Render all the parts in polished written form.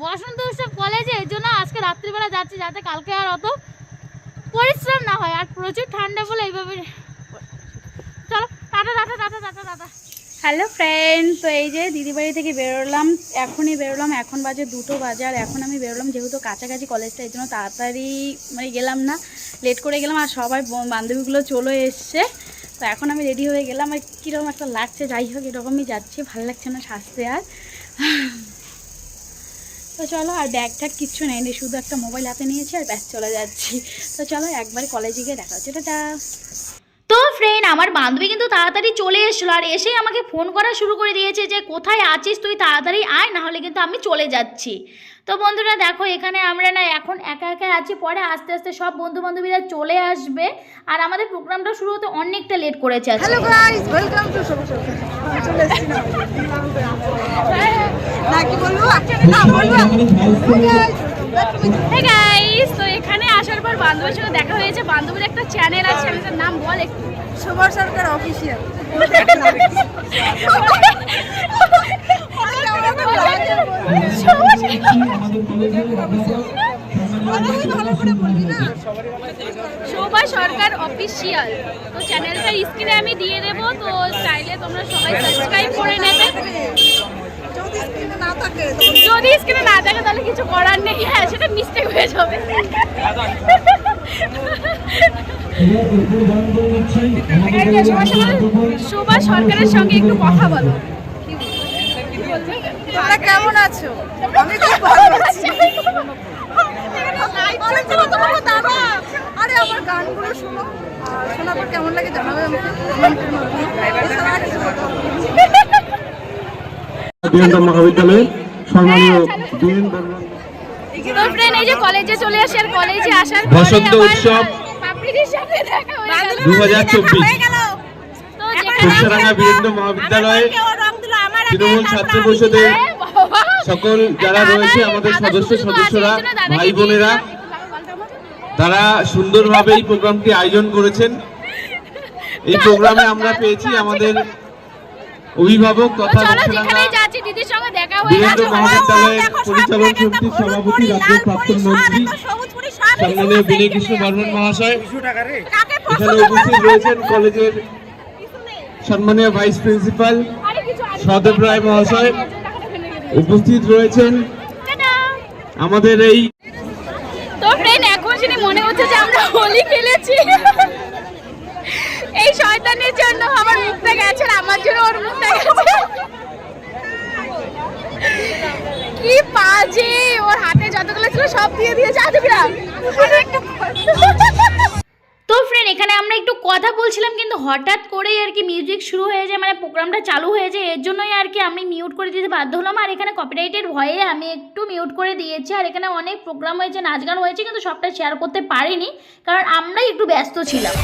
বসন্ত উৎসব কলেজে, এর জন্য আজকে রাত্রিবেলা যাচ্ছি যাতে কালকে আর অত পরিশ্রম না হয়। আর প্রচুর ঠান্ডা বলে এইভাবে। চলো tata tata tata tata tata. Hello friend, তো এই যে দিদিবাড়ি থেকে বেরোলাম, এখনই বেরোলাম, এখন বাজে 2টো বাজে। আর এখন আমি বেরোলাম যেহেতু কাছাকাছি কলেজটা, এই জন্য তাড়াতাড়ি মানে গেলাম না, লেট করে গেলাম। আর সবাই বান্ধবীগুলো চলে এসছে, তো এখন আমি রেডি হয়ে গেলাম। আর কীরকম একটা লাগছে, যাই হোক এরকমই যাচ্ছি, ভালো লাগছে না সাজতে আর। তো চলো, আর ব্যাগ ট্যাগ কিচ্ছু নেই, শুধু একটা মোবাইল হাতে নিয়েছি আর ব্যাগ চলে যাচ্ছি। তো চলো একবারে কলেজে গিয়ে দেখা হচ্ছে, টাটা। তো ফ্রেন্ড, আমার বান্ধবী কিন্তু তাড়াতাড়ি চলে এসেছিলো, আর এসেই আমাকে ফোন করা শুরু করে দিয়েছে যে কোথায় আছিস তুই, তাড়াতাড়ি আয়, না হলে কিন্তু আমি চলে যাচ্ছি। তো বন্ধুরা দেখো, এখানে আমরা না এখন একা একা আছি, পরে আস্তে আস্তে সব বন্ধু বান্ধবীরা চলে আসবে। আর আমাদের প্রোগ্রামটা শুরু হতে অনেকটা লেট করেছে। হ্যালো গাইস, ওয়েলকাম টু চলে এসেছি না কি বলবো না বলবো। হে গাইস, তো এখানে আসার পর বান্ধবীর সঙ্গে দেখা হয়েছে। বান্ধবীর একটা চ্যানেল আছে, চ্যানেলটার নাম বল একটু। শোভা সরকার অফিসিয়াল। শোভা সরকার অফিসিয়াল, তো চ্যানেলটার স্ক্রিনে আমি দিয়ে দেবো, তো চাইলে তোমরা সবাই সাবস্ক্রাইব করে নেবে। যদি স্ক্রিনে না থাকে তাহলে কিছু করার নেই, হ্যাঁ সেটা মিস্টেক হয়ে যাবে। শোভা সরকারের সঙ্গে একটু কথা বলো। তোমরা কেমন আছো? আমি খুব ভালো আছি। আরে আমার গানগুলো শোনো, শোনার পর কেমন লাগে জানাবে আমাকে। মহাবিদ্যালয়ে সম্মানীয় এই যে কলেজে চলে আসি, আর কলেজে আসার বসন্ত উৎসব 2024 বীরেন্দ্র মহাবিদ্যালয়ে তৃণমূল ছাত্র পরিষদের সকল যারা রয়েছে, আমাদের সদস্যরা, ভাই বোনেরা, তারা সুন্দরভাবে এই প্রোগ্রামটি আয়োজন করেছেন। এই প্রোগ্রামে আমরা পেয়েছি আমাদের অভিভাবক তথা বীরেন্দ্র মহাবিদ্যালয়ের পরিচালন সমিতির সভাপতি, রাজ্যের প্রাক্তন মন্ত্রী সম্মানীয় বিনয় কৃষ্ণ বর্মন মহাশয়। এখানে উপস্থিত রয়েছেন কলেজের সম্মানীয় ভাইস প্রিন্সিপাল সদেব রায় মহাশয়, উপস্থিত রয়েছেন আমাদের এই। তো ফ্রেন্ড, এখন শুনে মনে হচ্ছে যে আমরা হোলি খেলেছি। এই শয়তানের জন্য আমার মুখটা গেছে, আর আমার জন্য ওর মুখটা গেছে। কি বাজে, ওর হাতে যতগুলো ছিল সব দিয়ে দিয়েছে। তো ফ্রেন্ড, এখানে আমরা একটু কথা বলছিলাম, কিন্তু হঠাৎ করেই আর কি মিউজিক শুরু হয়ে যায়, মানে প্রোগ্রামটা চালু হয়ে যায়। এর জন্যই আর কি আমি মিউট করে দিতে বাধ্য হলাম। আর এখানে কপিরাইটের ভয়ে আমি একটু মিউট করে দিয়েছি। আর এখানে অনেক প্রোগ্রাম হয়েছে, নাচ গান হয়েছে, কিন্তু সবটা শেয়ার করতে পারিনি, কারণ আমরাই একটু ব্যস্ত ছিলাম।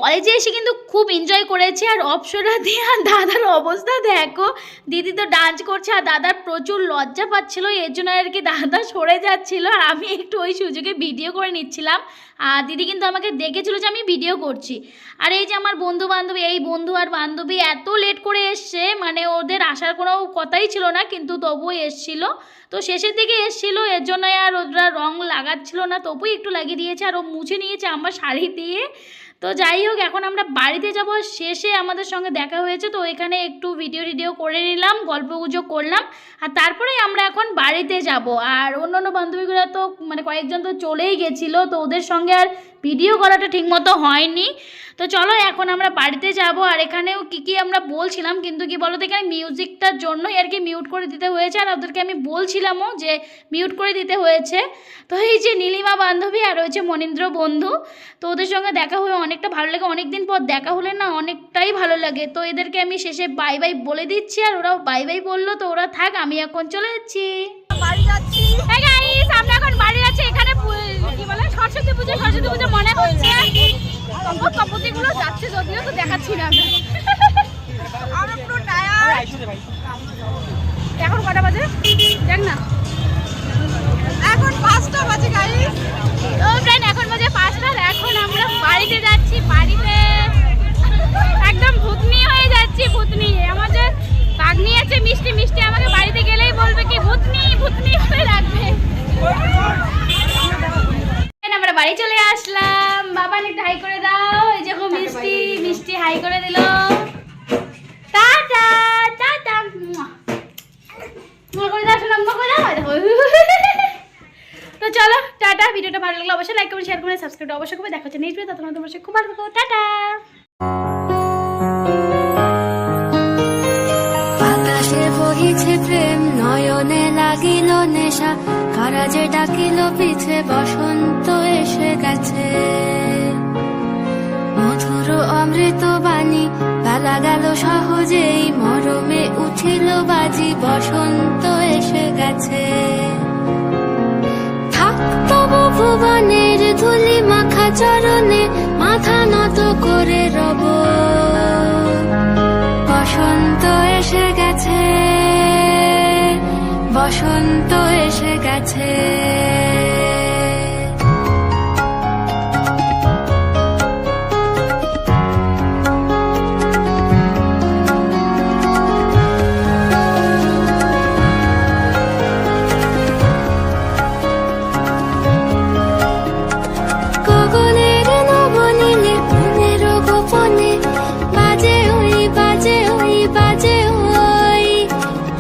কলেজে এসে কিন্তু খুব এনজয় করেছে। আর অপসরা দিয়ে আর দাদার অবস্থা দেখো, দিদি তো ডান্স করছে আর দাদার প্রচুর লজ্জা পাচ্ছিল, এর জন্য আর কি দাদা সরে যাচ্ছিল আর আমি একটু ওই সুযোগে ভিডিও করে নিচ্ছিলাম। আর দিদি কিন্তু আমাকে দেখেছিল যে আমি ভিডিও করছি। আর এই যে আমার বন্ধু বান্ধবী, এই বন্ধু আর বান্ধবী এত লেট করে এসছে, মানে ওদের আসার কোনো কথাই ছিল না, কিন্তু তবুও এসছিল। তো শেষের দিকে এসেছিলো, এর জন্য আর ওরা রং লাগাচ্ছিল না, তবুই একটু লাগিয়ে দিয়েছে আর ও মুছে নিয়েছে আমার শাড়ি দিয়ে। তো যাই হোক, এখন আমরা বাড়িতে যাব। শেষে আমাদের সঙ্গে দেখা হয়েছে, তো এখানে একটু ভিডিও করে নিলাম, গল্প গুজব করলাম, আর তারপরে আমরা এখন বাড়িতে যাব। আর অন্য বান্ধবীগুলো তো মানে কয়েকজন তো চলেই গেছিলো, তো ওদের সঙ্গে আর ভিডিও করাটা ঠিকমতো হয়নি। তো চলো এখন আমরা বাড়িতে যাব। আর এখানেও কী আমরা বলছিলাম, কিন্তু কি বলো তো, এখানে মিউজিকটার জন্যই আর কি মিউট করে দিতে হয়েছে, আর ওদেরকে আমি বলছিলামও যে মিউট করে দিতে হয়েছে। তো এই যে নীলিমা বান্ধবী আর হচ্ছে মনীন্দ্র বন্ধু, তো ওদের সঙ্গে দেখা হয়ে অনেকটা ভালো লাগে, অনেক দিন পর দেখা হলে না অনেকটাই ভালো লাগে। তো এদেরকে আমি শেষে বাই বাই বলে দিচ্ছি, আর ওরাও বাই বাই বললো। তো ওরা থাক, আমি এখন চলে যাচ্ছি বাড়ি যাচ্ছি। হ্যাঁ গাইস, আমরা এখন বাড়ি যাচ্ছি। এখানে কি বলে সরস্বতী পুজো মনে হচ্ছে। কপতিগুলো যাচ্ছে যদিও, তো দেখাচ্ছি না আমরা পুরো টায়ার। এখন কটা বাজে দেখ না, এখন 5টা বাজে গাইস। তো ফ্রেন্ড এখন বাজে 5টা। এখন আমরা বাড়িতে যাচ্ছি। বাড়িতে একদম ভূতনি হয়ে যাচ্ছি। ভূতনি আমাদের বাগনি আছে মিষ্টি, আমাকে বাড়িতে গেলেই বলবে কি ভূতনি হয়ে রাখবে। আমরা বাড়ি চলে আসলাম। বাবা একটু হাই করে দাও। এই যে মিষ্টি হাই করে দিল। টাটা টাটা করে দাও, করে দাও। তো চলো টাটা। ভিডিওটা ভালো লাগলে অবশ্যই লাইক করবেন, শেয়ার করবেন, সাবস্ক্রাইব অবশ্যই করবেন। দেখা হচ্ছে নেক্সট ভিডিও। ততক্ষণ তোমার খুব ভালো থাকো। টাটা। বাতাসে বহিছে প্রেম, নয়নে লাগিল নেশা, কারা যে ডাকিল পিছে, বসন্ত এসে গেছে। মধুর অমৃত বাণী, বেলা গেল সহজেই, মরমে উঠিল বাজি, বসন্ত এসে গেছে। থাক তবু ভুবনের ধুলি মাখা চরণে, মাথা নত করে রব। বসন্ত এসে গেছে, বসন্ত এসে গেছে। গগনের নবনীলে মনের গোপনে, বাজে ওই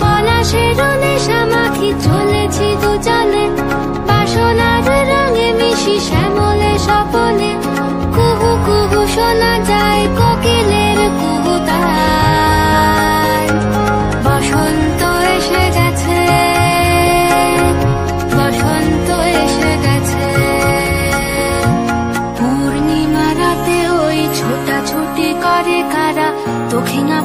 পলাশের নেশা মাখি চলেছি দুজনে, বাসনার রঙে মিশি শ্যামলে স্বপনে, কুহু কুহু শোনা যায় কোকিলের কুহুতান। বসন্ত এসে গেছে, বসন্ত এসে গেছে। পূর্ণিমা রাতে ওই ছোটাছুটি করে কারা, দক্ষিণা